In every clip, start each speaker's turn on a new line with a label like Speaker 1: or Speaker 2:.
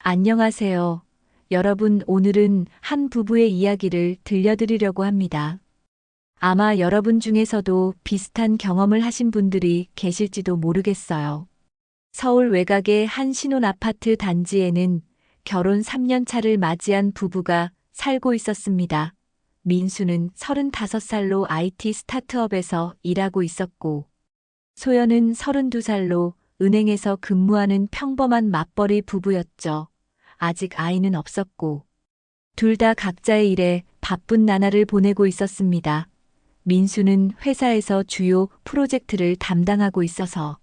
Speaker 1: 안녕하세요. 여러분, 오늘은 한 부부의 이야기를 들려드리려고 합니다. 아마 여러분 중에서도 비슷한 경험을 하신 분들이 계실지도 모르겠어요. 서울 외곽의 한 신혼 아파트 단지에는 결혼 3년 차를 맞이한 부부가 살고 있었습니다. 민수는 35살로 IT 스타트업에서 일하고 있었고, 소연은 32살로 은행에서 근무하는 평범한 맞벌이 부부였죠. 아직 아이는 없었고, 둘 다 각자의 일에 바쁜 나날을 보내고 있었습니다. 민수는 회사에서 주요 프로젝트를 담당하고 있어서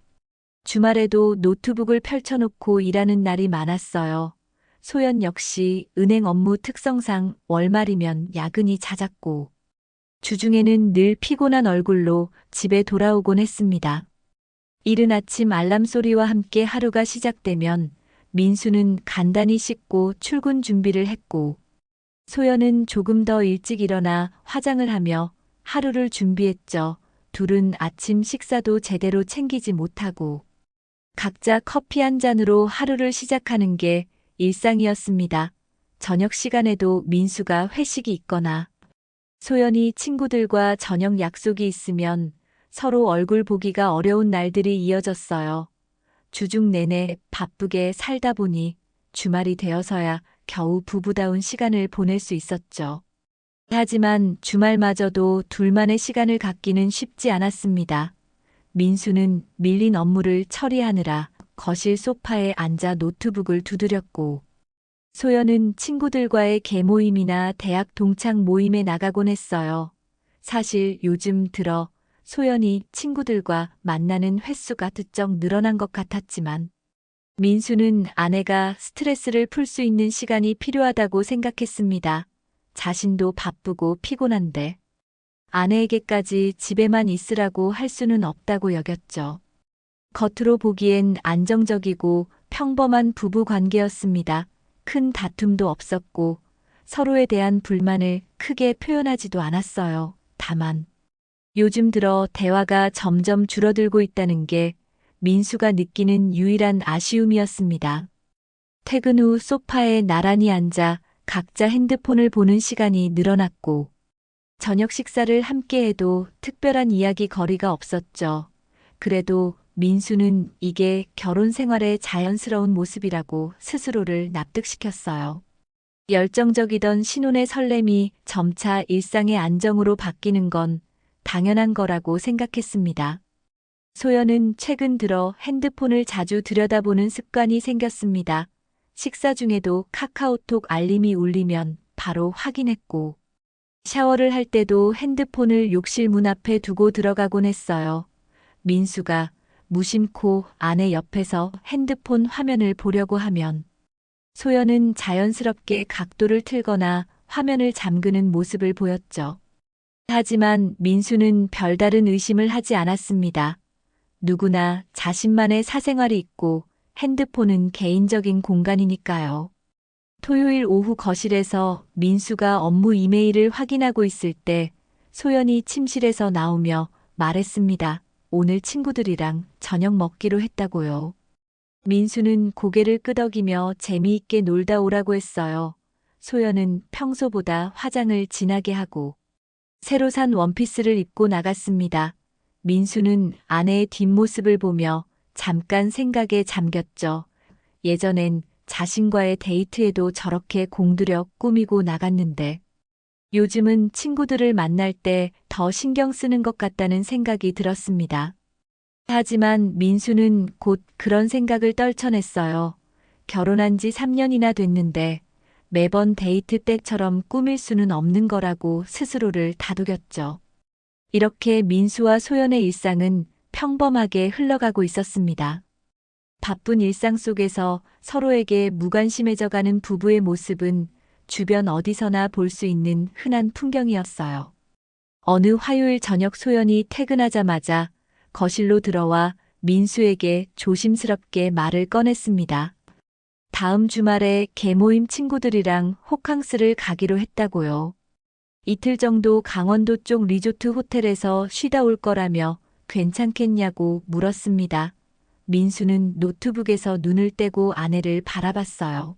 Speaker 1: 주말에도 노트북을 펼쳐놓고 일하는 날이 많았어요. 소연 역시 은행 업무 특성상 월말이면 야근이 잦았고, 주중에는 늘 피곤한 얼굴로 집에 돌아오곤 했습니다. 이른 아침 알람 소리와 함께 하루가 시작되면 민수는 간단히 씻고 출근 준비를 했고, 소연은 조금 더 일찍 일어나 화장을 하며 하루를 준비했죠. 둘은 아침 식사도 제대로 챙기지 못하고 각자 커피 한 잔으로 하루를 시작하는 게 일상이었습니다. 저녁 시간에도 민수가 회식이 있거나 소연이 친구들과 저녁 약속이 있으면 서로 얼굴 보기가 어려운 날들이 이어졌어요. 주중 내내 바쁘게 살다 보니 주말이 되어서야 겨우 부부다운 시간을 보낼 수 있었죠. 하지만 주말마저도 둘만의 시간을 갖기는 쉽지 않았습니다. 민수는 밀린 업무를 처리하느라 거실 소파에 앉아 노트북을 두드렸고, 소연은 친구들과의 개모임이나 대학 동창 모임에 나가곤 했어요. 사실 요즘 들어 소연이 친구들과 만나는 횟수가 부쩍 늘어난 것 같았지만, 민수는 아내가 스트레스를 풀 수 있는 시간이 필요하다고 생각했습니다. 자신도 바쁘고 피곤한데 아내에게까지 집에만 있으라고 할 수는 없다고 여겼죠. 겉으로 보기엔 안정적이고 평범한 부부 관계였습니다. 큰 다툼도 없었고 서로에 대한 불만을 크게 표현하지도 않았어요. 다만 요즘 들어 대화가 점점 줄어들고 있다는 게 민수가 느끼는 유일한 아쉬움이었습니다. 퇴근 후 소파에 나란히 앉아 각자 핸드폰을 보는 시간이 늘어났고, 저녁 식사를 함께 해도 특별한 이야기 거리가 없었죠. 그래도 민수는 이게 결혼 생활의 자연스러운 모습이라고 스스로를 납득시켰어요. 열정적이던 신혼의 설렘이 점차 일상의 안정으로 바뀌는 건 당연한 거라고 생각했습니다. 소연은 최근 들어 핸드폰을 자주 들여다보는 습관이 생겼습니다. 식사 중에도 카카오톡 알림이 울리면 바로 확인했고, 샤워를 할 때도 핸드폰을 욕실 문 앞에 두고 들어가곤 했어요. 민수가 무심코 아내 옆에서 핸드폰 화면을 보려고 하면 소연은 자연스럽게 각도를 틀거나 화면을 잠그는 모습을 보였죠. 하지만 민수는 별다른 의심을 하지 않았습니다. 누구나 자신만의 사생활이 있고 핸드폰은 개인적인 공간이니까요. 토요일 오후 거실에서 민수가 업무 이메일을 확인하고 있을 때 소연이 침실에서 나오며 말했습니다. 오늘 친구들이랑 저녁 먹기로 했다고요. 민수는 고개를 끄덕이며 재미있게 놀다 오라고 했어요. 소연은 평소보다 화장을 진하게 하고 새로 산 원피스를 입고 나갔습니다. 민수는 아내의 뒷모습을 보며 잠깐 생각에 잠겼죠. 예전엔 자신과의 데이트에도 저렇게 공들여 꾸미고 나갔는데 요즘은 친구들을 만날 때 더 신경 쓰는 것 같다는 생각이 들었습니다. 하지만 민수는 곧 그런 생각을 떨쳐냈어요. 결혼한 지 3년이나 됐는데 매번 데이트 때처럼 꾸밀 수는 없는 거라고 스스로를 다독였죠. 이렇게 민수와 소연의 일상은 평범하게 흘러가고 있었습니다. 바쁜 일상 속에서 서로에게 무관심해져가는 부부의 모습은 주변 어디서나 볼 수 있는 흔한 풍경이었어요. 어느 화요일 저녁 소연이 퇴근하자마자 거실로 들어와 민수에게 조심스럽게 말을 꺼냈습니다. 다음 주말에 개모임 친구들이랑 호캉스를 가기로 했다고요. 이틀 정도 강원도 쪽 리조트 호텔에서 쉬다 올 거라며 괜찮겠냐고 물었습니다. 민수는 노트북에서 눈을 떼고 아내를 바라봤어요.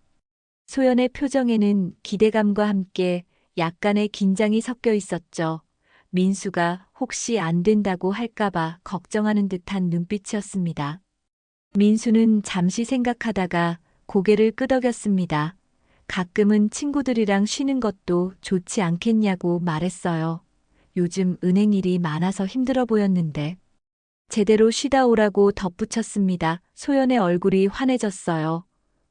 Speaker 1: 소연의 표정에는 기대감과 함께 약간의 긴장이 섞여 있었죠. 민수가 혹시 안 된다고 할까봐 걱정하는 듯한 눈빛이었습니다. 민수는 잠시 생각하다가 고개를 끄덕였습니다. 가끔은 친구들이랑 쉬는 것도 좋지 않겠냐고 말했어요. 요즘 은행 일이 많아서 힘들어 보였는데. 제대로 쉬다 오라고 덧붙였습니다. 소연의 얼굴이 환해졌어요.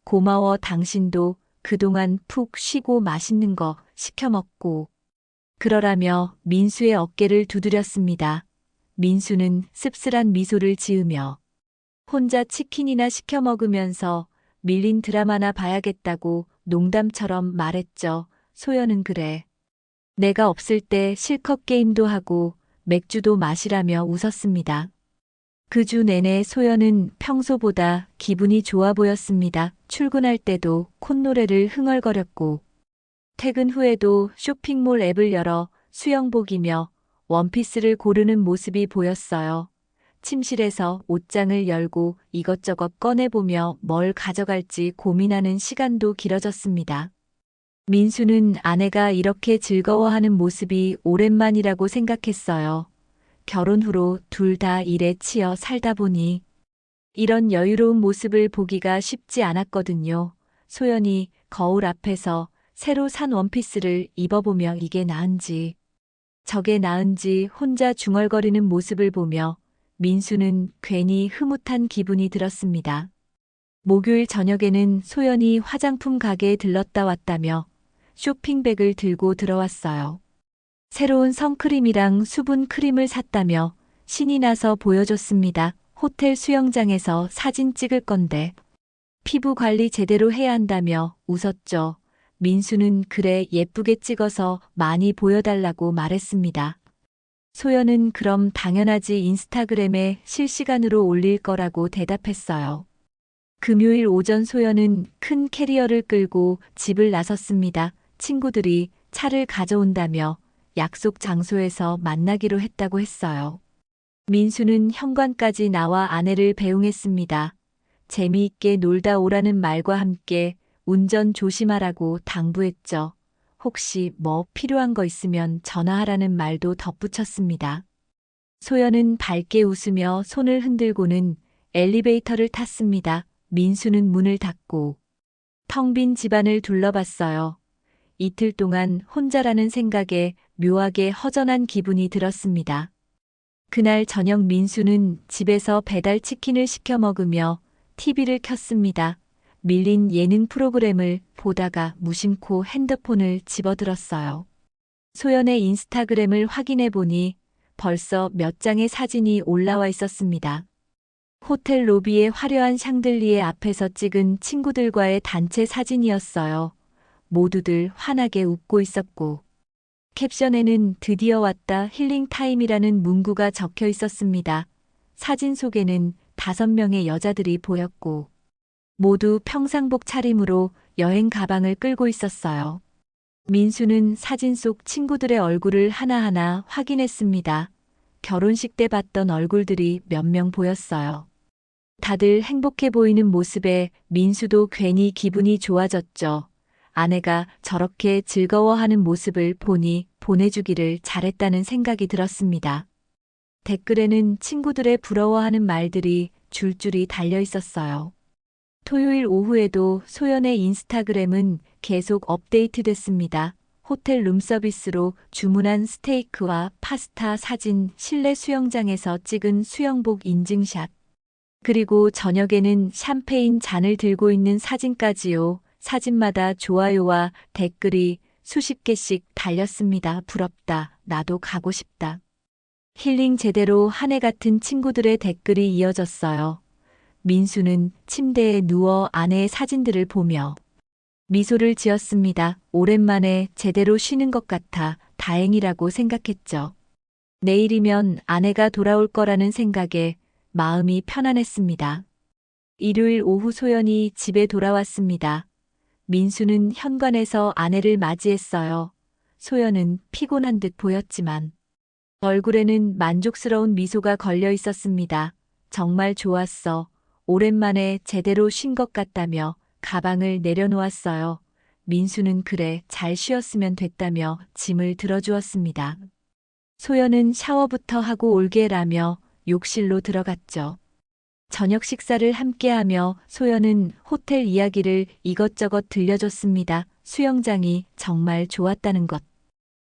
Speaker 1: 고마워 당신도 그동안 푹 쉬고 맛있는 거 시켜 먹고. 그러라며 민수의 어깨를 두드렸습니다. 민수는 씁쓸한 미소를 지으며 혼자 치킨이나 시켜 먹으면서 밀린 드라마나 봐야겠다고 농담처럼 말했죠. 소연은 그래. 내가 없을 때 실컷 게임도 하고 맥주도 마시라며 웃었습니다. 그 주 내내 소연은 평소보다 기분이 좋아 보였습니다. 출근할 때도 콧노래를 흥얼거렸고 퇴근 후에도 쇼핑몰 앱을 열어 수영복이며 원피스를 고르는 모습이 보였어요. 침실에서 옷장을 열고 이것저것 꺼내보며 뭘 가져갈지 고민하는 시간도 길어졌습니다. 민수는 아내가 이렇게 즐거워하는 모습이 오랜만이라고 생각했어요. 결혼 후로 둘 다 일에 치여 살다 보니 이런 여유로운 모습을 보기가 쉽지 않았거든요. 소연이 거울 앞에서 새로 산 원피스를 입어보며 이게 나은지 저게 나은지 혼자 중얼거리는 모습을 보며 민수는 괜히 흐뭇한 기분이 들었습니다. 목요일 저녁에는 소연이 화장품 가게에 들렀다 왔다며 쇼핑백을 들고 들어왔어요. 새로운 선크림이랑 수분 크림을 샀다며 신이 나서 보여줬습니다. 호텔 수영장에서 사진 찍을 건데 피부 관리 제대로 해야 한다며 웃었죠. 민수는 그래 예쁘게 찍어서 많이 보여달라고 말했습니다. 소연은 그럼 당연하지 인스타그램에 실시간으로 올릴 거라고 대답했어요. 금요일 오전 소연은 큰 캐리어를 끌고 집을 나섰습니다. 친구들이 차를 가져온다며 약속 장소에서 만나기로 했다고 했어요. 민수는 현관까지 나와 아내를 배웅했습니다. 재미있게 놀다 오라는 말과 함께 운전 조심하라고 당부했죠. 혹시 뭐 필요한 거 있으면 전화하라는 말도 덧붙였습니다. 소연은 밝게 웃으며 손을 흔들고는 엘리베이터를 탔습니다. 민수는 문을 닫고 텅 빈 집안을 둘러봤어요. 이틀 동안 혼자라는 생각에 묘하게 허전한 기분이 들었습니다. 그날 저녁 민수는 집에서 배달 치킨을 시켜 먹으며 TV를 켰습니다. 밀린 예능 프로그램을 보다가 무심코 핸드폰을 집어들었어요. 소연의 인스타그램을 확인해 보니 벌써 몇 장의 사진이 올라와 있었습니다. 호텔 로비의 화려한 샹들리에 앞에서 찍은 친구들과의 단체 사진이었어요. 모두들 환하게 웃고 있었고 캡션에는 드디어 왔다 힐링 타임이라는 문구가 적혀 있었습니다. 사진 속에는 5명의 여자들이 보였고 모두 평상복 차림으로 여행 가방을 끌고 있었어요. 민수는 사진 속 친구들의 얼굴을 하나하나 확인했습니다. 결혼식 때 봤던 얼굴들이 몇 명 보였어요. 다들 행복해 보이는 모습에 민수도 괜히 기분이 좋아졌죠. 아내가 저렇게 즐거워하는 모습을 보니 보내주기를 잘했다는 생각이 들었습니다. 댓글에는 친구들의 부러워하는 말들이 줄줄이 달려 있었어요. 토요일 오후에도 소연의 인스타그램은 계속 업데이트됐습니다. 호텔 룸서비스로 주문한 스테이크와 파스타 사진, 실내 수영장에서 찍은 수영복 인증샷. 그리고 저녁에는 샴페인 잔을 들고 있는 사진까지요. 사진마다 좋아요와 댓글이 수십 개씩 달렸습니다. 부럽다. 나도 가고 싶다. 힐링 제대로 한 해 같은 친구들의 댓글이 이어졌어요. 민수는 침대에 누워 아내의 사진들을 보며 미소를 지었습니다. 오랜만에 제대로 쉬는 것 같아 다행이라고 생각했죠. 내일이면 아내가 돌아올 거라는 생각에 마음이 편안했습니다. 일요일 오후 소연이 집에 돌아왔습니다. 민수는 현관에서 아내를 맞이했어요. 소연은 피곤한 듯 보였지만 얼굴에는 만족스러운 미소가 걸려 있었습니다. 정말 좋았어. 오랜만에 제대로 쉰 것 같다며 가방을 내려놓았어요. 민수는 그래 잘 쉬었으면 됐다며 짐을 들어주었습니다. 소연은 샤워부터 하고 올게라며 욕실로 들어갔죠. 저녁 식사를 함께하며 소연은 호텔 이야기를 이것저것 들려줬습니다. 수영장이 정말 좋았다는 것,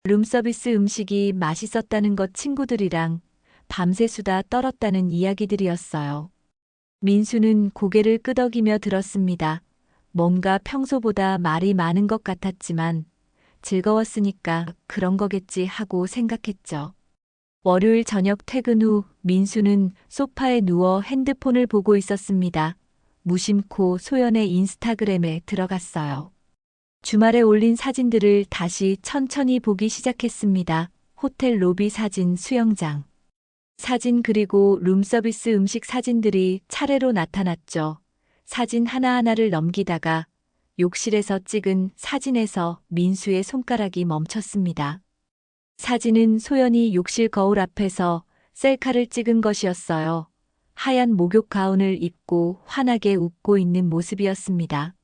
Speaker 1: 룸서비스 음식이 맛있었다는 것, 친구들이랑 밤새 수다 떨었다는 이야기들이었어요. 민수는 고개를 끄덕이며 들었습니다. 뭔가 평소보다 말이 많은 것 같았지만 즐거웠으니까 그런 거겠지 하고 생각했죠. 월요일 저녁 퇴근 후 민수는 소파에 누워 핸드폰을 보고 있었습니다. 무심코 소연의 인스타그램에 들어갔어요. 주말에 올린 사진들을 다시 천천히 보기 시작했습니다. 호텔 로비 사진, 수영장 사진, 그리고 룸서비스 음식 사진들이 차례로 나타났죠. 사진 하나하나를 넘기다가 욕실에서 찍은 사진에서 민수의 손가락이 멈췄습니다. 사진은 소연이 욕실 거울 앞에서 셀카를 찍은 것이었어요. 하얀 목욕 가운을 입고 환하게 웃고 있는 모습이었습니다.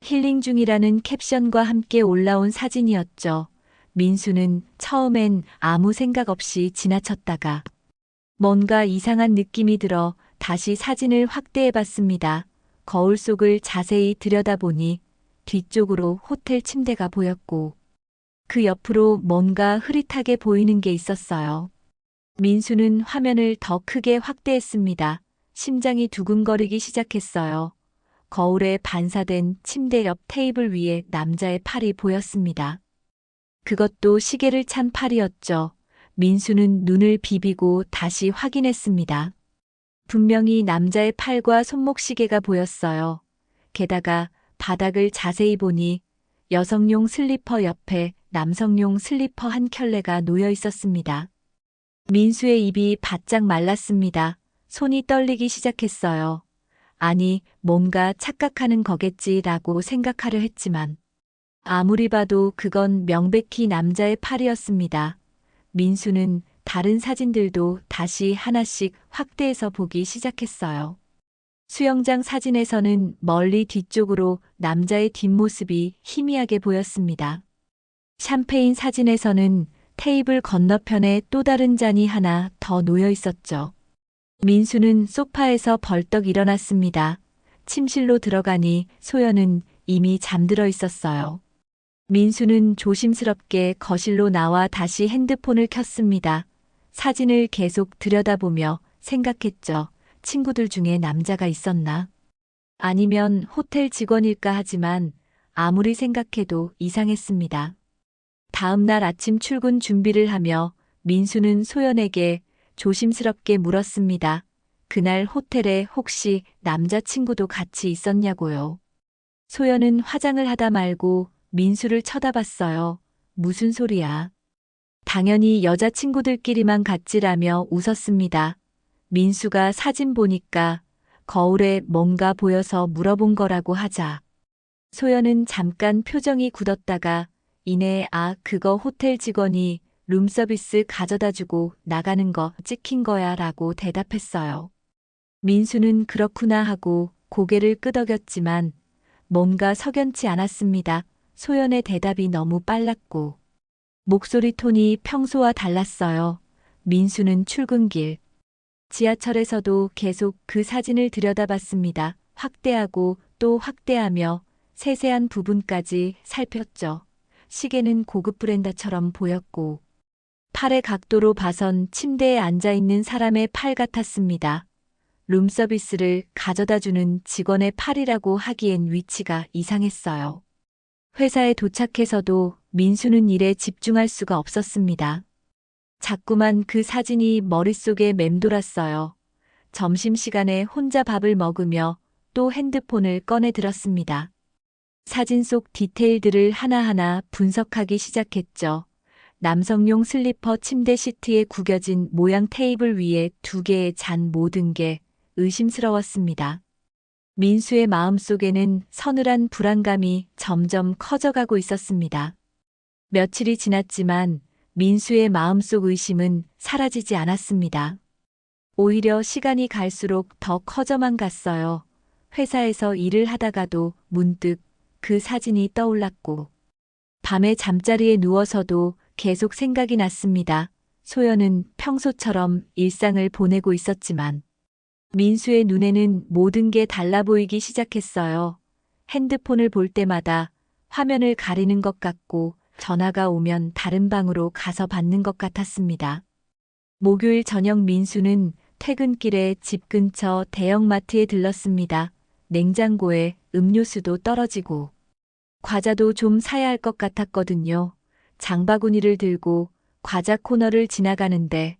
Speaker 1: 힐링 중이라는 캡션과 함께 올라온 사진이었죠. 민수는 처음엔 아무 생각 없이 지나쳤다가 뭔가 이상한 느낌이 들어 다시 사진을 확대해 봤습니다. 거울 속을 자세히 들여다보니 뒤쪽으로 호텔 침대가 보였고 그 옆으로 뭔가 흐릿하게 보이는 게 있었어요. 민수는 화면을 더 크게 확대했습니다. 심장이 두근거리기 시작했어요. 거울에 반사된 침대 옆 테이블 위에 남자의 팔이 보였습니다. 그것도 시계를 찬 팔이었죠. 민수는 눈을 비비고 다시 확인했습니다. 분명히 남자의 팔과 손목 시계가 보였어요. 게다가 바닥을 자세히 보니 여성용 슬리퍼 옆에 남성용 슬리퍼 한 켤레가 놓여 있었습니다. 민수의 입이 바짝 말랐습니다. 손이 떨리기 시작했어요. 아니, 뭔가 착각하는 거겠지라고 생각하려 했지만 아무리 봐도 그건 명백히 남자의 팔이었습니다. 민수는 다른 사진들도 다시 하나씩 확대해서 보기 시작했어요. 수영장 사진에서는 멀리 뒤쪽으로 남자의 뒷모습이 희미하게 보였습니다. 샴페인 사진에서는 테이블 건너편에 또 다른 잔이 하나 더 놓여 있었죠. 민수는 소파에서 벌떡 일어났습니다. 침실로 들어가니 소연은 이미 잠들어 있었어요. 민수는 조심스럽게 거실로 나와 다시 핸드폰을 켰습니다. 사진을 계속 들여다보며 생각했죠. 친구들 중에 남자가 있었나? 아니면 호텔 직원일까 하지만 아무리 생각해도 이상했습니다. 다음 날 아침 출근 준비를 하며 민수는 소연에게 조심스럽게 물었습니다. 그날 호텔에 혹시 남자친구도 같이 있었냐고요. 소연은 화장을 하다 말고 민수를 쳐다봤어요. 무슨 소리야? 당연히 여자친구들끼리만 같지라며 웃었습니다. 민수가 사진 보니까 거울에 뭔가 보여서 물어본 거라고 하자. 소연은 잠깐 표정이 굳었다가 이내 그거 호텔 직원이 룸서비스 가져다주고 나가는 거 찍힌 거야 라고 대답했어요. 민수는 그렇구나 하고 고개를 끄덕였지만 뭔가 석연치 않았습니다. 소연의 대답이 너무 빨랐고 목소리 톤이 평소와 달랐어요. 민수는 출근길 지하철에서도 계속 그 사진을 들여다봤습니다. 확대하고 또 확대하며 세세한 부분까지 살폈죠. 시계는 고급 브랜드처럼 보였고 팔의 각도로 봐선 침대에 앉아있는 사람의 팔 같았습니다. 룸서비스를 가져다주는 직원의 팔이라고 하기엔 위치가 이상했어요. 회사에 도착해서도 민수는 일에 집중할 수가 없었습니다. 자꾸만 그 사진이 머릿속에 맴돌았어요. 점심시간에 혼자 밥을 먹으며 또 핸드폰을 꺼내 들었습니다. 사진 속 디테일들을 하나하나 분석하기 시작했죠. 남성용 슬리퍼 침대 시트에 구겨진 모양 테이블 위에 2개의 잔, 모든 게 의심스러웠습니다. 민수의 마음속에는 서늘한 불안감이 점점 커져가고 있었습니다. 며칠이 지났지만 민수의 마음속 의심은 사라지지 않았습니다. 오히려 시간이 갈수록 더 커져만 갔어요. 회사에서 일을 하다가도 문득 그 사진이 떠올랐고, 밤에 잠자리에 누워서도 계속 생각이 났습니다. 소연은 평소처럼 일상을 보내고 있었지만, 민수의 눈에는 모든 게 달라 보이기 시작했어요. 핸드폰을 볼 때마다 화면을 가리는 것 같고, 전화가 오면 다른 방으로 가서 받는 것 같았습니다. 목요일 저녁 민수는 퇴근길에 집 근처 대형마트에 들렀습니다. 냉장고에 음료수도 떨어지고 과자도 좀 사야 할 것 같았거든요. 장바구니를 들고 과자 코너를 지나가는데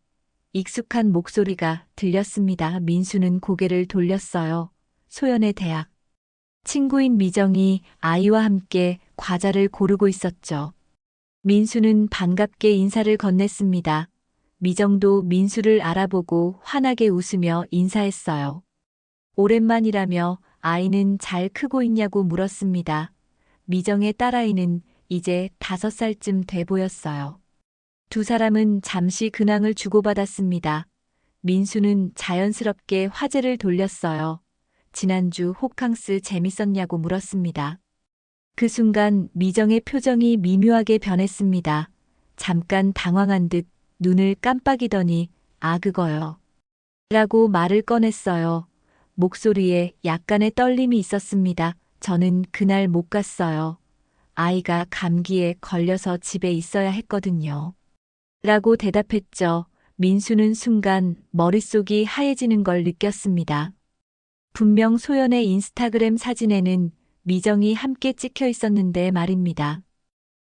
Speaker 1: 익숙한 목소리가 들렸습니다. 민수는 고개를 돌렸어요. 소연의 대학 친구인 미정이 아이와 함께 과자를 고르고 있었죠. 민수는 반갑게 인사를 건넸습니다. 미정도 민수를 알아보고 환하게 웃으며 인사했어요. 오랜만이라며 아이는 잘 크고 있냐고 물었습니다. 미정의 딸아이는 이제 5살쯤 돼 보였어요. 두 사람은 잠시 근황을 주고받았습니다. 민수는 자연스럽게 화제를 돌렸어요. 지난주 호캉스 재밌었냐고 물었습니다. 그 순간 미정의 표정이 미묘하게 변했습니다. 잠깐 당황한 듯 눈을 깜빡이더니 아 그거요. 라고 말을 꺼냈어요. 목소리에 약간의 떨림이 있었습니다. 저는 그날 못 갔어요. 아이가 감기에 걸려서 집에 있어야 했거든요. 라고 대답했죠. 민수는 순간 머릿속이 하얘지는 걸 느꼈습니다. 분명 소연의 인스타그램 사진에는 미정이 함께 찍혀 있었는데 말입니다.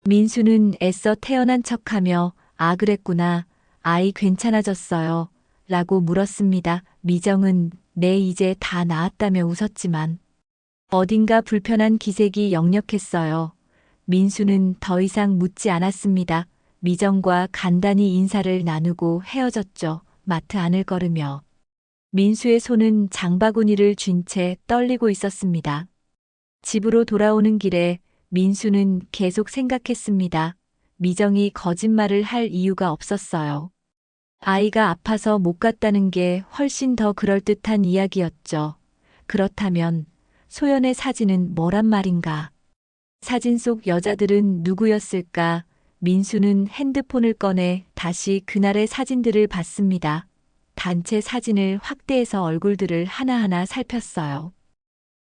Speaker 1: 민수는 애써 태어난 척하며 아 그랬구나. 아이 괜찮아졌어요. 라고 물었습니다. 미정은 네 이제 다 나았다며 웃었지만 어딘가 불편한 기색이 역력했어요. 민수는 더 이상 묻지 않았습니다. 미정과 간단히 인사를 나누고 헤어졌죠. 마트 안을 걸으며. 민수의 손은 장바구니를 쥔 채 떨리고 있었습니다. 집으로 돌아오는 길에 민수는 계속 생각했습니다. 미정이 거짓말을 할 이유가 없었어요. 아이가 아파서 못 갔다는 게 훨씬 더 그럴듯한 이야기였죠. 그렇다면 소연의 사진은 뭐란 말인가? 사진 속 여자들은 누구였을까? 민수는 핸드폰을 꺼내 다시 그날의 사진들을 봤습니다. 단체 사진을 확대해서 얼굴들을 하나하나 살폈어요.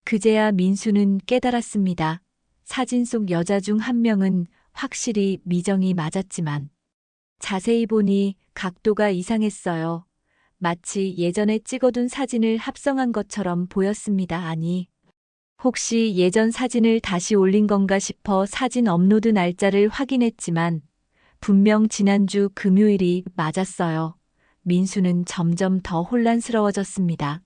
Speaker 1: 그제야 민수는 깨달았습니다. 사진 속 여자 중 한 명은 확실히 미정이 맞았지만 자세히 보니 각도가 이상했어요. 마치 예전에 찍어둔 사진을 합성한 것처럼 보였습니다. 아니, 혹시 예전 사진을 다시 올린 건가 싶어 사진 업로드 날짜를 확인했지만 분명 지난주 금요일이 맞았어요. 민수는 점점 더 혼란스러워졌습니다.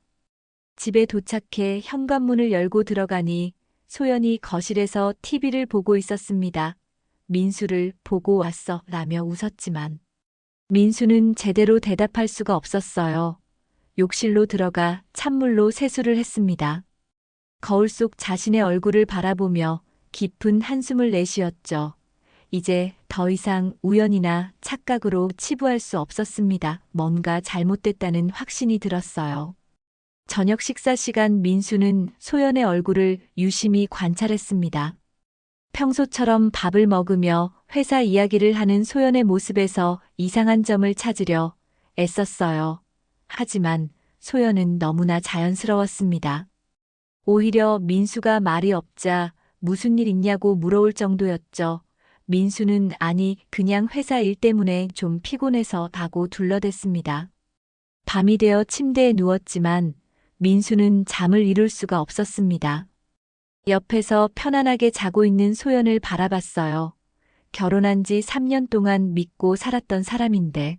Speaker 1: 집에 도착해 현관문을 열고 들어가니 소연이 거실에서 TV를 보고 있었습니다. 민수를 보고 왔어 라며 웃었지만 민수는 제대로 대답할 수가 없었어요. 욕실로 들어가 찬물로 세수를 했습니다. 거울 속 자신의 얼굴을 바라보며 깊은 한숨을 내쉬었죠. 이제 더 이상 우연이나 착각으로 치부할 수 없었습니다. 뭔가 잘못됐다는 확신이 들었어요. 저녁 식사 시간 민수는 소연의 얼굴을 유심히 관찰했습니다. 평소처럼 밥을 먹으며 회사 이야기를 하는 소연의 모습에서 이상한 점을 찾으려 애썼어요. 하지만 소연은 너무나 자연스러웠습니다. 오히려 민수가 말이 없자 무슨 일 있냐고 물어올 정도였죠. 민수는 아니 그냥 회사 일 때문에 좀 피곤해서 하고 둘러댔습니다. 밤이 되어 침대에 누웠지만 민수는 잠을 이룰 수가 없었습니다. 옆에서 편안하게 자고 있는 소연을 바라봤어요. 결혼한 지 3년 동안 믿고 살았던 사람인데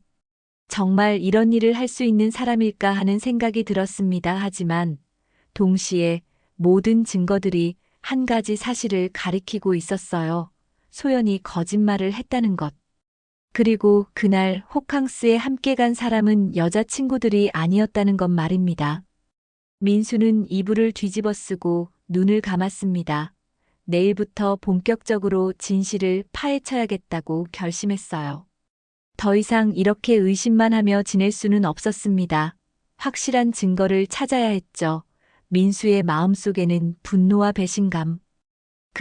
Speaker 1: 정말 이런 일을 할 수 있는 사람일까 하는 생각이 들었습니다. 하지만 동시에 모든 증거들이 한 가지 사실을 가리키고 있었어요. 소연이 거짓말을 했다는 것. 그리고 그날 호캉스에 함께 간 사람은 여자친구들이 아니었다는 것 말입니다. 민수는 이불을 뒤집어 쓰고 눈을 감았습니다. 내일부터 본격적으로 진실을 파헤쳐야겠다고 결심했어요. 더 이상 이렇게 의심만 하며 지낼 수는 없었습니다. 확실한 증거를 찾아야 했죠. 민수의 마음속에는 분노와 배신감,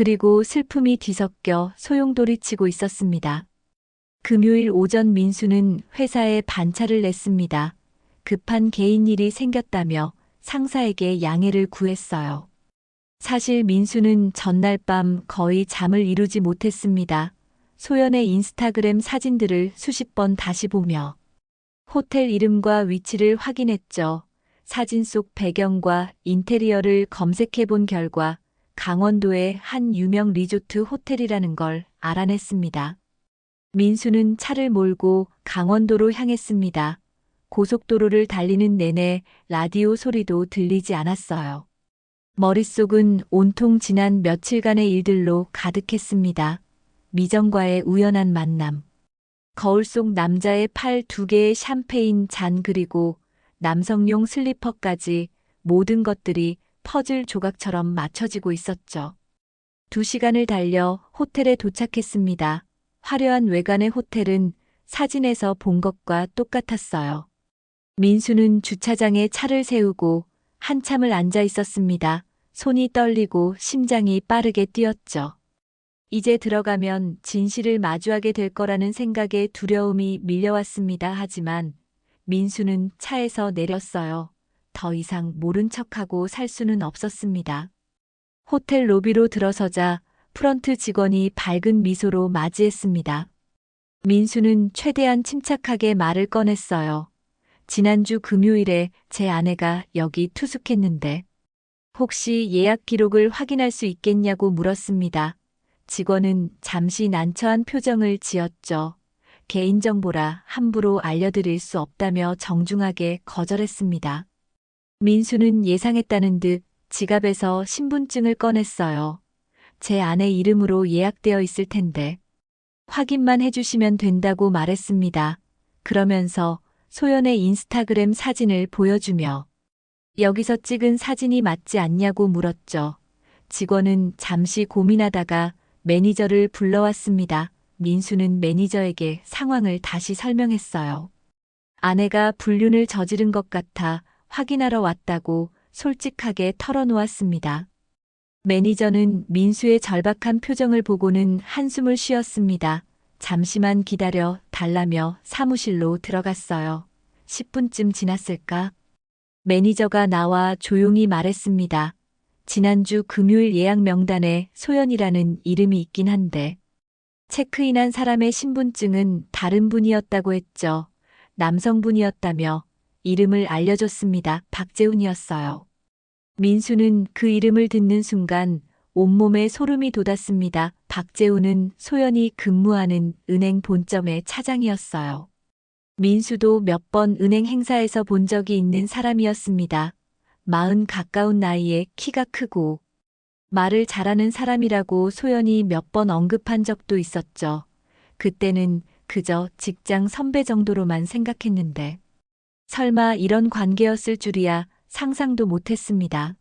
Speaker 1: 그리고 슬픔이 뒤섞여 소용돌이치고 있었습니다. 금요일 오전 민수는 회사에 반차를 냈습니다. 급한 개인 일이 생겼다며 상사에게 양해를 구했어요. 사실 민수는 전날 밤 거의 잠을 이루지 못했습니다. 소연의 인스타그램 사진들을 수십 번 다시 보며 호텔 이름과 위치를 확인했죠. 사진 속 배경과 인테리어를 검색해 본 결과 강원도의 한 유명 리조트 호텔이라는 걸 알아냈습니다. 민수는 차를 몰고 강원도로 향했습니다. 고속도로를 달리는 내내 라디오 소리도 들리지 않았어요. 머릿속은 온통 지난 며칠간의 일들로 가득했습니다. 미정과의 우연한 만남, 거울 속 남자의 팔 2개의 샴페인 잔 그리고 남성용 슬리퍼까지 모든 것들이 퍼즐 조각처럼 맞춰지고 있었죠. 2시간을 달려 호텔에 도착했습니다. 화려한 외관의 호텔은 사진에서 본 것과 똑같았어요. 민수는 주차장에 차를 세우고 한참을 앉아 있었습니다. 손이 떨리고 심장이 빠르게 뛰었죠. 이제 들어가면 진실을 마주하게 될 거라는 생각에 두려움이 밀려왔습니다. 하지만 민수는 차에서 내렸어요. 더 이상 모른 척하고 살 수는 없었습니다. 호텔 로비로 들어서자 프런트 직원이 밝은 미소로 맞이했습니다. 민수는 최대한 침착하게 말을 꺼냈어요. 지난주 금요일에 제 아내가 여기 투숙했는데 혹시 예약 기록을 확인할 수 있겠냐고 물었습니다. 직원은 잠시 난처한 표정을 지었죠. 개인정보라 함부로 알려드릴 수 없다며 정중하게 거절했습니다. 민수는 예상했다는 듯 지갑에서 신분증을 꺼냈어요. 제 아내 이름으로 예약되어 있을 텐데 확인만 해주시면 된다고 말했습니다. 그러면서 소연의 인스타그램 사진을 보여주며 여기서 찍은 사진이 맞지 않냐고 물었죠. 직원은 잠시 고민하다가 매니저를 불러왔습니다. 민수는 매니저에게 상황을 다시 설명했어요. 아내가 불륜을 저지른 것 같아 확인하러 왔다고 솔직하게 털어놓았습니다. 매니저는 민수의 절박한 표정을 보고는 한숨을 쉬었습니다. 잠시만 기다려 달라며 사무실로 들어갔어요. 10분쯤 지났을까? 매니저가 나와 조용히 말했습니다. 지난주 금요일 예약 명단에 소연이라는 이름이 있긴 한데 체크인한 사람의 신분증은 다른 분이었다고 했죠. 남성분이었다며 이름을 알려줬습니다. 박재훈이었어요. 민수는 그 이름을 듣는 순간 온몸에 소름이 돋았습니다. 박재훈은 소연이 근무하는 은행 본점의 차장이었어요. 민수도 몇 번 은행 행사에서 본 적이 있는 사람이었습니다. 40 가까운 나이에 키가 크고 말을 잘하는 사람이라고 소연이 몇 번 언급한 적도 있었죠. 그때는 그저 직장 선배 정도로만 생각했는데 설마 이런 관계였을 줄이야 상상도 못했습니다.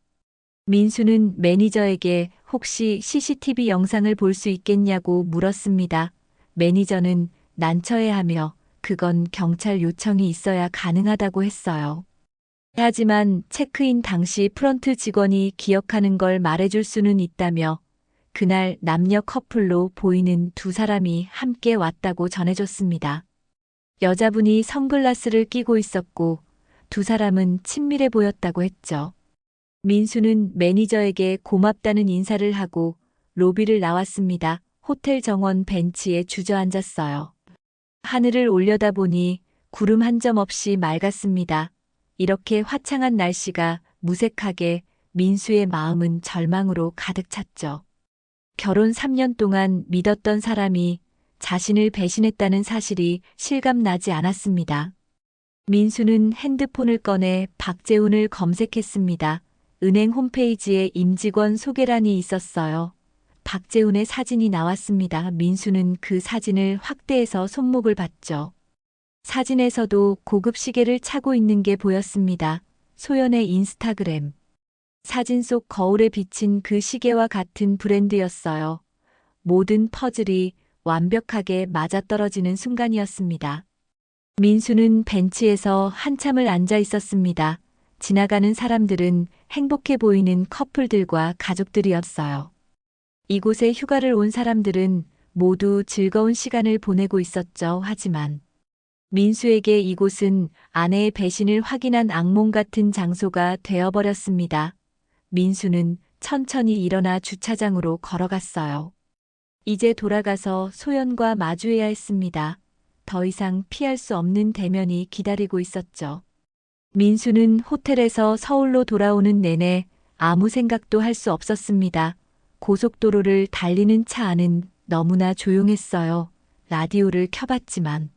Speaker 1: 민수는 매니저에게 혹시 CCTV 영상을 볼 수 있겠냐고 물었습니다. 매니저는 난처해하며 그건 경찰 요청이 있어야 가능하다고 했어요. 하지만 체크인 당시 프런트 직원이 기억하는 걸 말해줄 수는 있다며 그날 남녀 커플로 보이는 2사람이 함께 왔다고 전해줬습니다. 여자분이 선글라스를 끼고 있었고 2사람은 친밀해 보였다고 했죠. 민수는 매니저에게 고맙다는 인사를 하고 로비를 나왔습니다. 호텔 정원 벤치에 주저앉았어요. 하늘을 올려다보니 구름 한 점 없이 맑았습니다. 이렇게 화창한 날씨가 무색하게 민수의 마음은 절망으로 가득 찼죠. 결혼 3년 동안 믿었던 사람이 자신을 배신했다는 사실이 실감나지 않았습니다. 민수는 핸드폰을 꺼내 박재훈을 검색했습니다. 은행 홈페이지에 임직원 소개란이 있었어요. 박재훈의 사진이 나왔습니다. 민수는 그 사진을 확대해서 손목을 봤죠. 사진에서도 고급 시계를 차고 있는 게 보였습니다. 소연의 인스타그램. 사진 속 거울에 비친 그 시계와 같은 브랜드였어요. 모든 퍼즐이 완벽하게 맞아떨어지는 순간이었습니다. 민수는 벤치에서 한참을 앉아 있었습니다. 지나가는 사람들은 행복해 보이는 커플들과 가족들이었어요. 이곳에 휴가를 온 사람들은 모두 즐거운 시간을 보내고 있었죠. 하지만 민수에게 이곳은 아내의 배신을 확인한 악몽 같은 장소가 되어버렸습니다. 민수는 천천히 일어나 주차장으로 걸어갔어요. 이제 돌아가서 소연과 마주해야 했습니다. 더 이상 피할 수 없는 대면이 기다리고 있었죠. 민수는 호텔에서 서울로 돌아오는 내내 아무 생각도 할 수 없었습니다. 고속도로를 달리는 차 안은 너무나 조용했어요. 라디오를 켜봤지만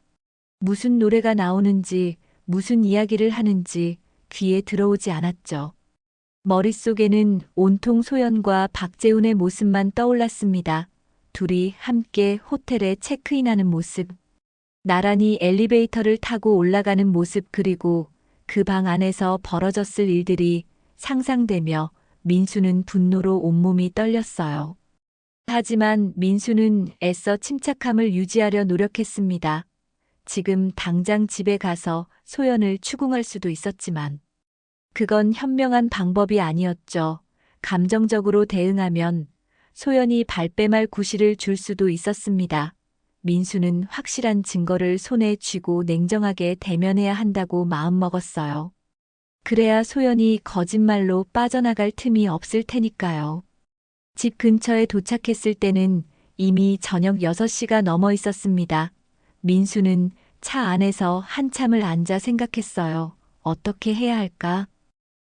Speaker 1: 무슨 노래가 나오는지, 무슨 이야기를 하는지 귀에 들어오지 않았죠. 머릿속에는 온통 소연과 박재훈의 모습만 떠올랐습니다. 둘이 함께 호텔에 체크인하는 모습, 나란히 엘리베이터를 타고 올라가는 모습, 그리고 그 방 안에서 벌어졌을 일들이 상상되며 민수는 분노로 온몸이 떨렸어요. 하지만 민수는 애써 침착함을 유지하려 노력했습니다. 지금 당장 집에 가서 소연을 추궁할 수도 있었지만 그건 현명한 방법이 아니었죠. 감정적으로 대응하면 소연이 발뺌할 구실을 줄 수도 있었습니다. 민수는 확실한 증거를 손에 쥐고 냉정하게 대면해야 한다고 마음먹었어요. 그래야 소연이 거짓말로 빠져나갈 틈이 없을 테니까요. 집 근처에 도착했을 때는 이미 저녁 6시가 넘어 있었습니다. 민수는 차 안에서 한참을 앉아 생각했어요. 어떻게 해야 할까?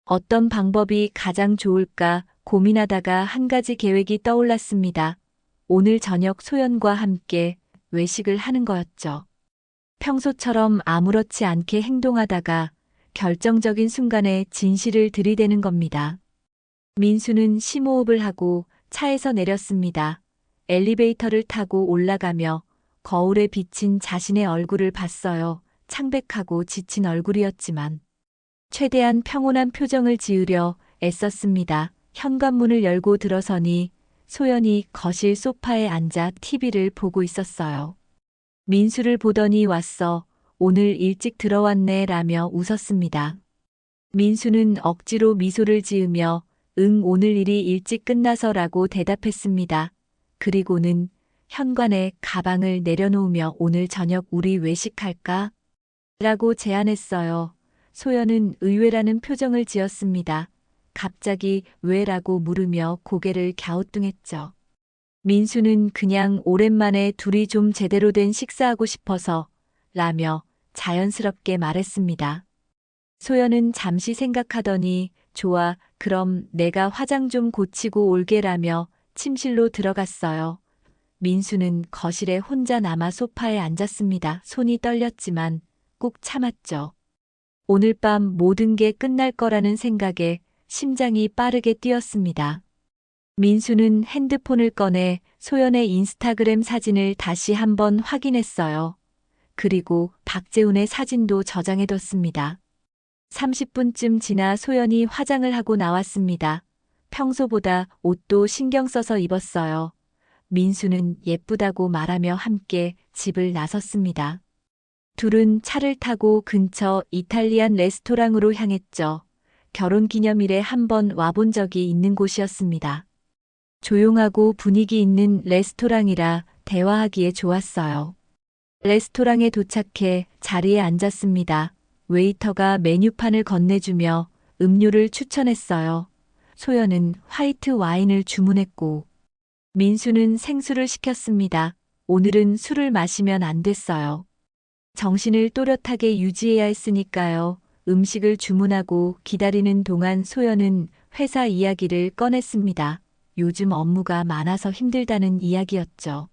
Speaker 1: 어떤 방법이 가장 좋을까 고민하다가 한 가지 계획이 떠올랐습니다. 오늘 저녁 소연과 함께 외식을 하는 거였죠. 평소처럼 아무렇지 않게 행동하다가 결정적인 순간에 진실을 들이대는 겁니다. 민수는 심호흡을 하고 차에서 내렸습니다. 엘리베이터를 타고 올라가며 거울에 비친 자신의 얼굴을 봤어요. 창백하고 지친 얼굴이었지만 최대한 평온한 표정을 지으려 애썼습니다. 현관문을 열고 들어서니 소연이 거실 소파에 앉아 TV를 보고 있었어요. 민수를 보더니 왔어. 오늘 일찍 들어왔네 라며 웃었습니다. 민수는 억지로 미소를 지으며 응, 오늘 일이 일찍 끝나서 라고 대답했습니다. 그리고는 현관에 가방을 내려놓으며 오늘 저녁 우리 외식할까? 라고 제안했어요. 소연은 의외라는 표정을 지었습니다. 갑자기 왜라고 물으며 고개를 갸우뚱했죠. 민수는 그냥 오랜만에 둘이 좀 제대로 된 식사하고 싶어서 라며 자연스럽게 말했습니다. 소연은 잠시 생각하더니 좋아, 그럼 내가 화장 좀 고치고 올게라며 침실로 들어갔어요. 민수는 거실에 혼자 남아 소파에 앉았습니다. 손이 떨렸지만 꾹 참았죠. 오늘 밤 모든 게 끝날 거라는 생각에 심장이 빠르게 뛰었습니다. 민수는 핸드폰을 꺼내 소연의 인스타그램 사진을 다시 한번 확인했어요. 그리고 박재훈의 사진도 저장해뒀습니다. 30분쯤 지나 소연이 화장을 하고 나왔습니다. 평소보다 옷도 신경 써서 입었어요. 민수는 예쁘다고 말하며 함께 집을 나섰습니다. 둘은 차를 타고 근처 이탈리안 레스토랑으로 향했죠. 결혼기념일에 한번 와본 적이 있는 곳이었습니다. 조용하고 분위기 있는 레스토랑이라 대화하기에 좋았어요. 레스토랑에 도착해 자리에 앉았습니다. 웨이터가 메뉴판을 건네주며 음료를 추천했어요. 소연은 화이트 와인을 주문했고 민수는 생수를 시켰습니다. 오늘은 술을 마시면 안 됐어요. 정신을 또렷하게 유지해야 했으니까요. 음식을 주문하고 기다리는 동안 소연은 회사 이야기를 꺼냈습니다. 요즘 업무가 많아서 힘들다는 이야기였죠.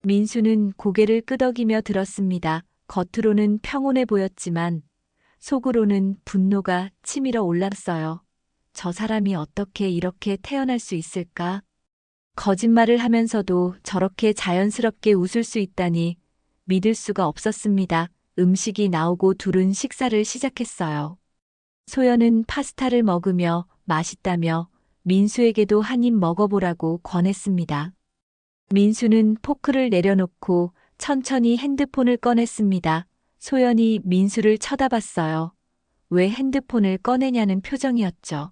Speaker 1: 민수는 고개를 끄덕이며 들었습니다. 겉으로는 평온해 보였지만 속으로는 분노가 치밀어 올랐어요. 저 사람이 어떻게 이렇게 태어날 수 있을까? 거짓말을 하면서도 저렇게 자연스럽게 웃을 수 있다니 믿을 수가 없었습니다. 음식이 나오고 둘은 식사를 시작했어요. 소연은 파스타를 먹으며 맛있다며 민수에게도 한 입 먹어보라고 권했습니다. 민수는 포크를 내려놓고 천천히 핸드폰을 꺼냈습니다. 소연이 민수를 쳐다봤어요. 왜 핸드폰을 꺼내냐는 표정이었죠.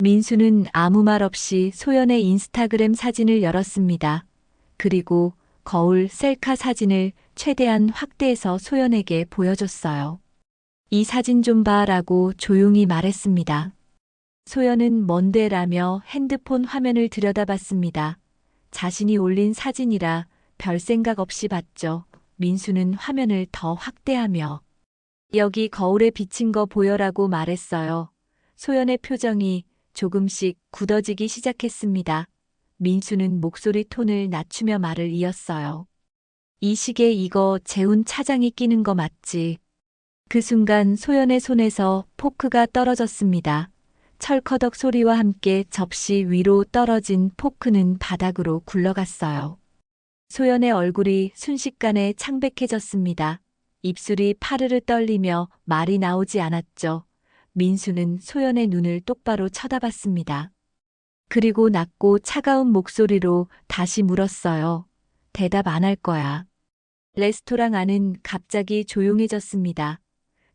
Speaker 1: 민수는 아무 말 없이 소연의 인스타그램 사진을 열었습니다. 그리고 거울 셀카 사진을 최대한 확대해서 소연에게 보여줬어요. 이 사진 좀 봐라고 조용히 말했습니다. 소연은 뭔데라며 핸드폰 화면을 들여다봤습니다. 자신이 올린 사진이라 별 생각 없이 봤죠. 민수는 화면을 더 확대하며 여기 거울에 비친 거 보여라고 말했어요. 소연의 표정이 조금씩 굳어지기 시작했습니다. 민수는 목소리 톤을 낮추며 말을 이었어요. 이 시계 이거 재훈 차장이 끼는 거 맞지? 그 순간 소연의 손에서 포크가 떨어졌습니다. 철커덕 소리와 함께 접시 위로 떨어진 포크는 바닥으로 굴러갔어요. 소연의 얼굴이 순식간에 창백해졌습니다. 입술이 파르르 떨리며 말이 나오지 않았죠. 민수는 소연의 눈을 똑바로 쳐다봤습니다. 그리고 낮고 차가운 목소리로 다시 물었어요. 대답 안 할 거야. 레스토랑 안은 갑자기 조용해졌습니다.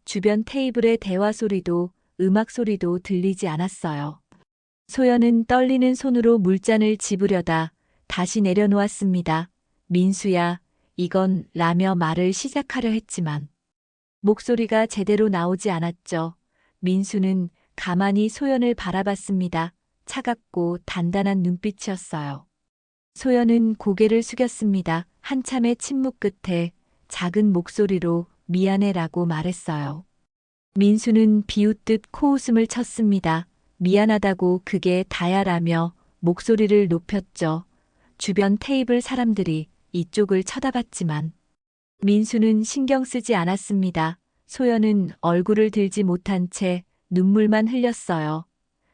Speaker 1: 주변 테이블의 대화 소리도 음악 소리도 들리지 않았어요. 소연은 떨리는 손으로 물잔을 집으려다 다시 내려놓았습니다. 민수야, 이건 라며 말을 시작하려 했지만 목소리가 제대로 나오지 않았죠. 민수는 가만히 소연을 바라봤습니다. 차갑고 단단한 눈빛이었어요. 소연은 고개를 숙였습니다. 한참의 침묵 끝에 작은 목소리로 미안해라고 말했어요. 민수는 비웃듯 코웃음을 쳤습니다. 미안하다고 그게 다야라며 목소리를 높였죠. 주변 테이블 사람들이 이쪽을 쳐다봤지만 민수는 신경 쓰지 않았습니다. 소연은 얼굴을 들지 못한 채 눈물만 흘렸어요.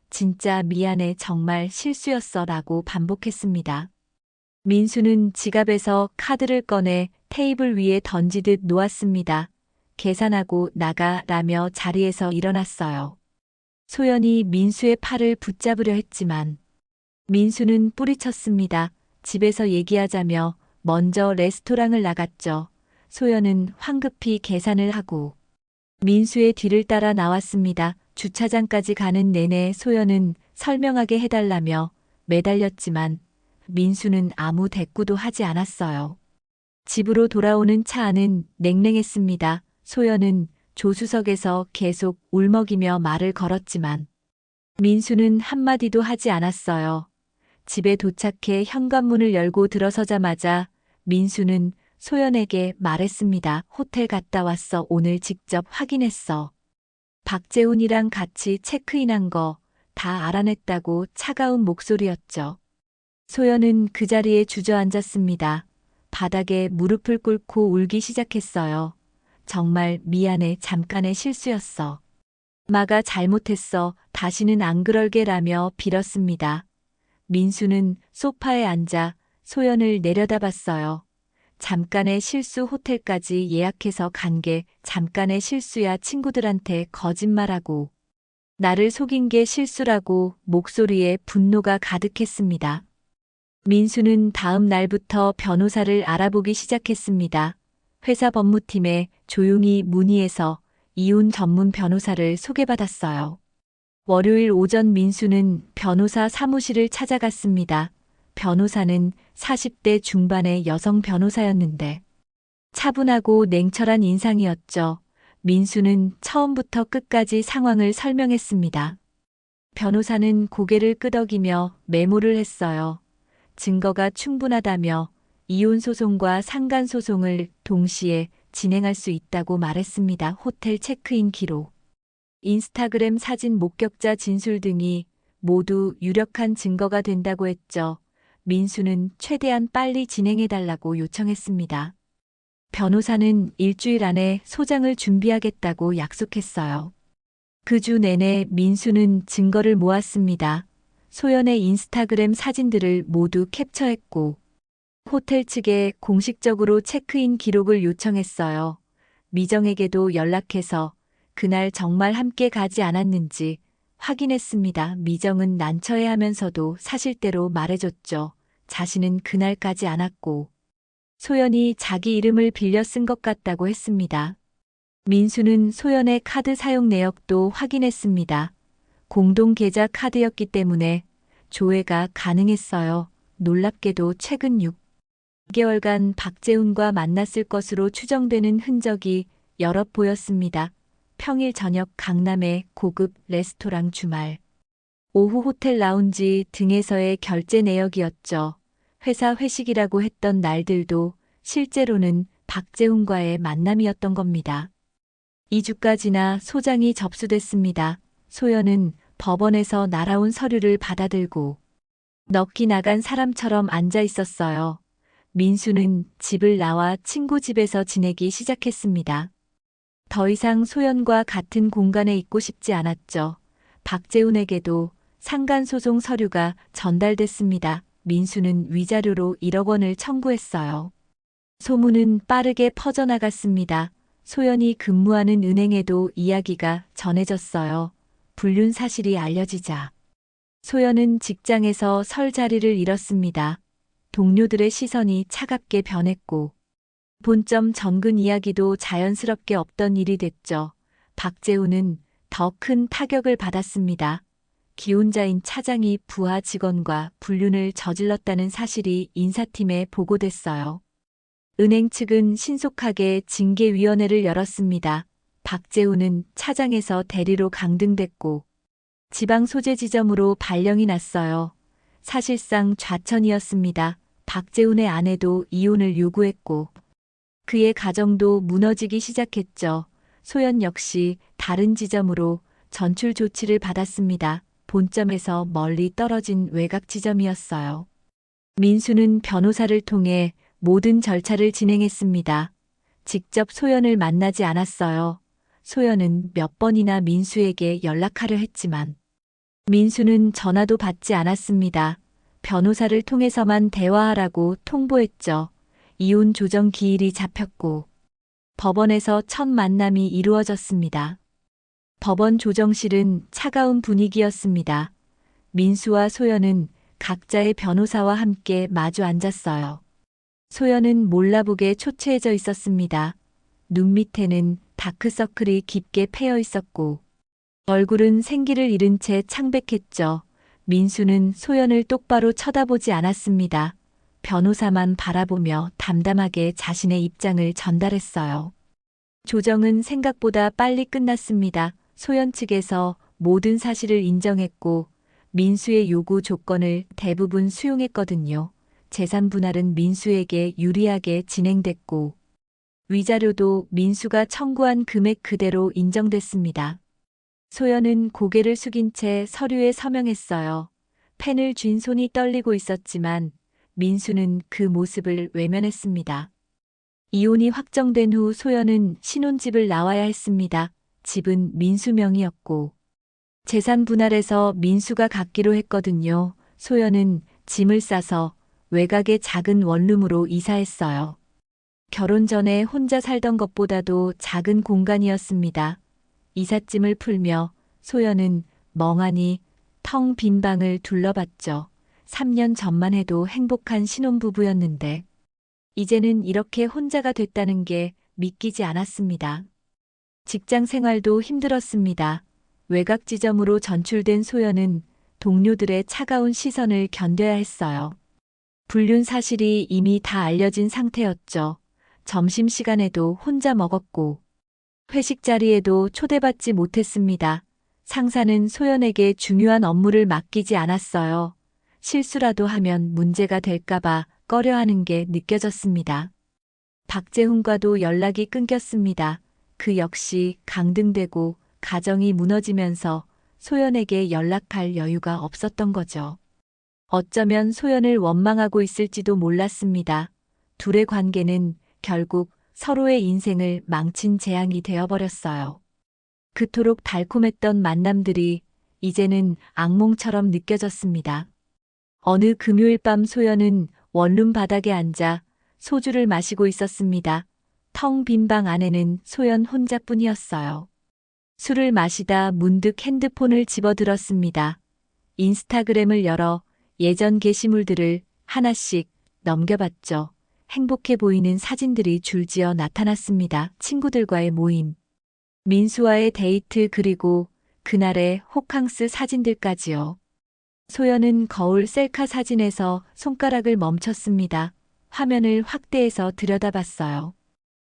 Speaker 1: 진짜 미안해, 정말 실수였어 라고 반복했습니다. 민수는 지갑에서 카드를 꺼내 테이블 위에 던지듯 놓았습니다. 계산하고 나가라며 자리에서 일어났어요. 소연이 민수의 팔을 붙잡으려 했지만 민수는 뿌리쳤습니다. 집에서 얘기하자며 먼저 레스토랑을 나갔죠. 소연은 황급히 계산을 하고 민수의 뒤를 따라 나왔습니다. 주차장까지 가는 내내 소연은 설명하게 해달라며 매달렸지만 민수는 아무 대꾸도 하지 않았어요. 집으로 돌아오는 차 안은 냉랭했습니다. 소연은 조수석에서 계속 울먹이며 말을 걸었지만 민수는 한마디도 하지 않았어요. 집에 도착해 현관문을 열고 들어서자마자 민수는 소연에게 말했습니다. 호텔 갔다 왔어. 오늘 직접 확인했어. 박재훈이랑 같이 체크인한 거 다 알아냈다고. 차가운 목소리였죠. 소연은 그 자리에 주저앉았습니다. 바닥에 무릎을 꿇고 울기 시작했어요. 정말 미안해. 잠깐의 실수였어. 마가 잘못했어. 다시는 안 그럴게라며 빌었습니다. 민수는 소파에 앉아 소연을 내려다봤어요. 잠깐의 실수, 호텔까지 예약해서 간 게 잠깐의 실수야. 친구들한테 거짓말하고 나를 속인 게 실수라고. 목소리에 분노가 가득했습니다. 민수는 다음 날부터 변호사를 알아보기 시작했습니다. 회사 법무팀에 조용히 문의해서 이혼 전문 변호사를 소개받았어요. 월요일 오전 민수는 변호사 사무실을 찾아갔습니다. 변호사는 40대 중반의 여성 변호사였는데 차분하고 냉철한 인상이었죠. 민수는 처음부터 끝까지 상황을 설명했습니다. 변호사는 고개를 끄덕이며 메모를 했어요. 증거가 충분하다며 이혼 소송과 상간 소송을 동시에 진행할 수 있다고 말했습니다. 호텔 체크인 기록, 인스타그램 사진, 목격자 진술 등이 모두 유력한 증거가 된다고 했죠. 민수는 최대한 빨리 진행해달라고 요청했습니다. 변호사는 일주일 안에 소장을 준비하겠다고 약속했어요. 그 주 내내 민수는 증거를 모았습니다. 소연의 인스타그램 사진들을 모두 캡처했고 호텔 측에 공식적으로 체크인 기록을 요청했어요. 미정에게도 연락해서 그날 정말 함께 가지 않았는지 확인했습니다. 미정은 난처해하면서도 사실대로 말해줬죠. 자신은 그날 가지 않았고 소연이 자기 이름을 빌려 쓴 것 같다고 했습니다. 민수는 소연의 카드 사용 내역도 확인했습니다. 공동 계좌 카드였기 때문에 조회가 가능했어요. 놀랍게도 최근 6개월간 박재훈과 만났을 것으로 추정되는 흔적이 여럿 보였습니다. 평일 저녁 강남의 고급 레스토랑, 주말 오후 호텔 라운지 등에서의 결제 내역이었죠. 회사 회식이라고 했던 날들도 실제로는 박재훈과의 만남이었던 겁니다. 2주가 지나 소장이 접수됐습니다. 소연은 법원에서 날아온 서류를 받아들고 넋이 나간 사람처럼 앉아 있었어요. 민수는 집을 나와 친구 집에서 지내기 시작했습니다. 더 이상 소연과 같은 공간에 있고 싶지 않았죠. 박재훈에게도 상간소송 서류가 전달됐습니다. 민수는 위자료로 1억 원을 청구했어요. 소문은 빠르게 퍼져나갔습니다. 소연이 근무하는 은행에도 이야기가 전해졌어요. 불륜 사실이 알려지자 소연은 직장에서 설 자리를 잃었습니다. 동료들의 시선이 차갑게 변했고 본점 전근 이야기도 자연스럽게 없던 일이 됐죠. 박재훈은 더 큰 타격을 받았습니다. 기혼자인 차장이 부하 직원과 불륜을 저질렀다는 사실이 인사팀에 보고됐어요. 은행 측은 신속하게 징계위원회를 열었습니다. 박재훈은 차장에서 대리로 강등됐고 지방 소재 지점으로 발령이 났어요. 사실상 좌천이었습니다. 박재훈의 아내도 이혼을 요구했고 그의 가정도 무너지기 시작했죠. 소연 역시 다른 지점으로 전출 조치를 받았습니다. 본점에서 멀리 떨어진 외곽 지점이었어요. 민수는 변호사를 통해 모든 절차를 진행했습니다. 직접 소연을 만나지 않았어요. 소연은 몇 번이나 민수에게 연락하려 했지만 민수는 전화도 받지 않았습니다. 변호사를 통해서만 대화하라고 통보했죠. 이혼 조정 기일이 잡혔고 법원에서 첫 만남이 이루어졌습니다. 법원 조정실은 차가운 분위기였습니다. 민수와 소연은 각자의 변호사와 함께 마주 앉았어요. 소연은 몰라보게 초췌해져 있었습니다. 눈 밑에는 다크서클이 깊게 패여 있었고 얼굴은 생기를 잃은 채 창백했죠. 민수는 소연을 똑바로 쳐다보지 않았습니다. 변호사만 바라보며 담담하게 자신의 입장을 전달했어요. 조정은 생각보다 빨리 끝났습니다. 소연 측에서 모든 사실을 인정했고 민수의 요구 조건을 대부분 수용했거든요. 재산 분할은 민수에게 유리하게 진행됐고 위자료도 민수가 청구한 금액 그대로 인정됐습니다. 소연은 고개를 숙인 채 서류에 서명했어요. 펜을 쥔 손이 떨리고 있었지만 민수는 그 모습을 외면했습니다. 이혼이 확정된 후 소연은 신혼집을 나와야 했습니다. 집은 민수 명의였고 재산 분할에서 민수가 갖기로 했거든요. 소연은 짐을 싸서 외곽의 작은 원룸으로 이사했어요. 결혼 전에 혼자 살던 것보다도 작은 공간이었습니다. 이삿짐을 풀며 소연은 멍하니 텅 빈 방을 둘러봤죠. 3년 전만 해도 행복한 신혼부부였는데 이제는 이렇게 혼자가 됐다는 게 믿기지 않았습니다. 직장 생활도 힘들었습니다. 외곽 지점으로 전출된 소연은 동료들의 차가운 시선을 견뎌야 했어요. 불륜 사실이 이미 다 알려진 상태였죠. 점심시간에도 혼자 먹었고 회식 자리에도 초대받지 못했습니다. 상사는 소연에게 중요한 업무를 맡기지 않았어요. 실수라도 하면 문제가 될까봐 꺼려하는 게 느껴졌습니다. 박재훈과도 연락이 끊겼습니다. 그 역시 강등되고 가정이 무너지면서 소연에게 연락할 여유가 없었던 거죠. 어쩌면 소연을 원망하고 있을지도 몰랐습니다. 둘의 관계는 결국 서로의 인생을 망친 재앙이 되어버렸어요. 그토록 달콤했던 만남들이 이제는 악몽처럼 느껴졌습니다. 어느 금요일 밤 소연은 원룸 바닥에 앉아 소주를 마시고 있었습니다. 텅 빈 방 안에는 소연 혼자뿐이었어요. 술을 마시다 문득 핸드폰을 집어들었습니다. 인스타그램을 열어 예전 게시물들을 하나씩 넘겨봤죠. 행복해 보이는 사진들이 줄지어 나타났습니다. 친구들과의 모임, 민수와의 데이트, 그리고 그날의 호캉스 사진들까지요. 소연은 거울 셀카 사진에서 손가락을 멈췄습니다. 화면을 확대해서 들여다봤어요.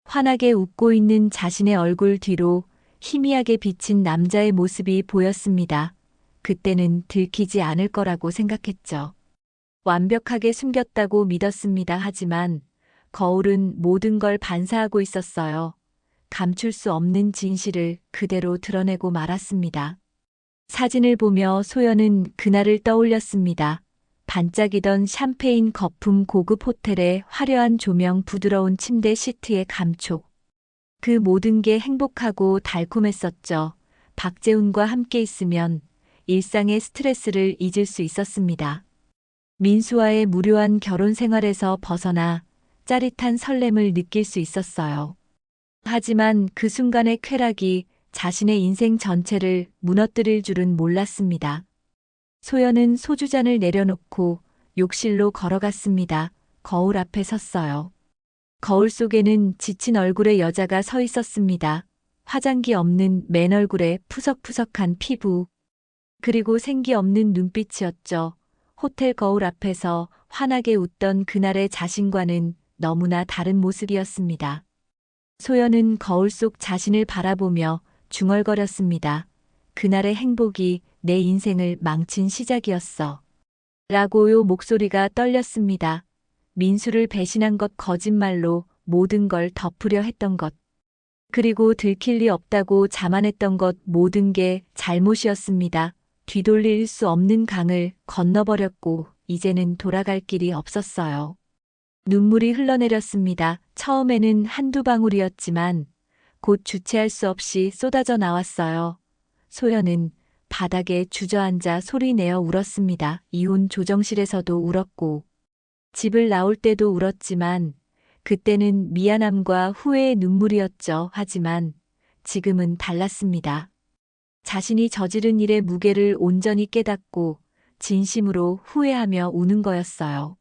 Speaker 1: 환하게 웃고 있는 자신의 얼굴 뒤로 희미하게 비친 남자의 모습이 보였습니다. 그때는 들키지 않을 거라고 생각했죠. 완벽하게 숨겼다고 믿었습니다. 하지만 거울은 모든 걸 반사하고 있었어요. 감출 수 없는 진실을 그대로 드러내고 말았습니다. 사진을 보며 소연은 그날을 떠올렸습니다. 반짝이던 샴페인 거품, 고급 호텔의 화려한 조명, 부드러운 침대 시트의 감촉. 그 모든 게 행복하고 달콤했었죠. 박재훈과 함께 있으면 일상의 스트레스를 잊을 수 있었습니다. 민수와의 무료한 결혼 생활에서 벗어나 짜릿한 설렘을 느낄 수 있었어요. 하지만 그 순간의 쾌락이 자신의 인생 전체를 무너뜨릴 줄은 몰랐습니다. 소연은 소주잔을 내려놓고 욕실로 걸어갔습니다. 거울 앞에 섰어요. 거울 속에는 지친 얼굴의 여자가 서 있었습니다. 화장기 없는 맨 얼굴에 푸석푸석한 피부, 그리고 생기 없는 눈빛이었죠. 호텔 거울 앞에서 환하게 웃던 그날의 자신과는 너무나 다른 모습이었습니다. 소연은 거울 속 자신을 바라보며 중얼거렸습니다. 그날의 행복이 내 인생을 망친 시작이었어. 라고요. 목소리가 떨렸습니다. 민수를 배신한 것, 거짓말로 모든 걸 덮으려 했던 것, 그리고 들킬 리 없다고 자만했던 것, 모든 게 잘못이었습니다. 뒤돌릴 수 없는 강을 건너버렸고 이제는 돌아갈 길이 없었어요. 눈물이 흘러내렸습니다. 처음에는 한두 방울이었지만 곧 주체할 수 없이 쏟아져 나왔어요. 소연은 바닥에 주저앉아 소리내어 울었습니다. 이혼 조정실에서도 울었고 집을 나올 때도 울었지만 그때는 미안함과 후회의 눈물이었죠. 하지만 지금은 달랐습니다. 자신이 저지른 일의 무게를 온전히 깨닫고 진심으로 후회하며 우는 거였어요.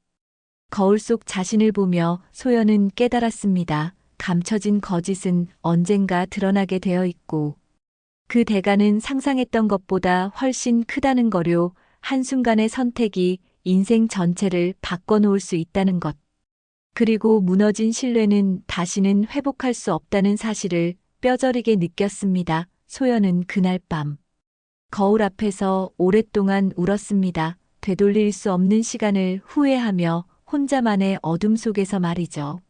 Speaker 1: 거울 속 자신을 보며 소연은 깨달았습니다. 감춰진 거짓은 언젠가 드러나게 되어 있고 그 대가는 상상했던 것보다 훨씬 크다는 거요. 한순간의 선택이 인생 전체를 바꿔놓을 수 있다는 것. 그리고 무너진 신뢰는 다시는 회복할 수 없다는 사실을 뼈저리게 느꼈습니다. 소연은 그날 밤 거울 앞에서 오랫동안 울었습니다. 되돌릴 수 없는 시간을 후회하며 혼자만의 어둠 속에서 말이죠.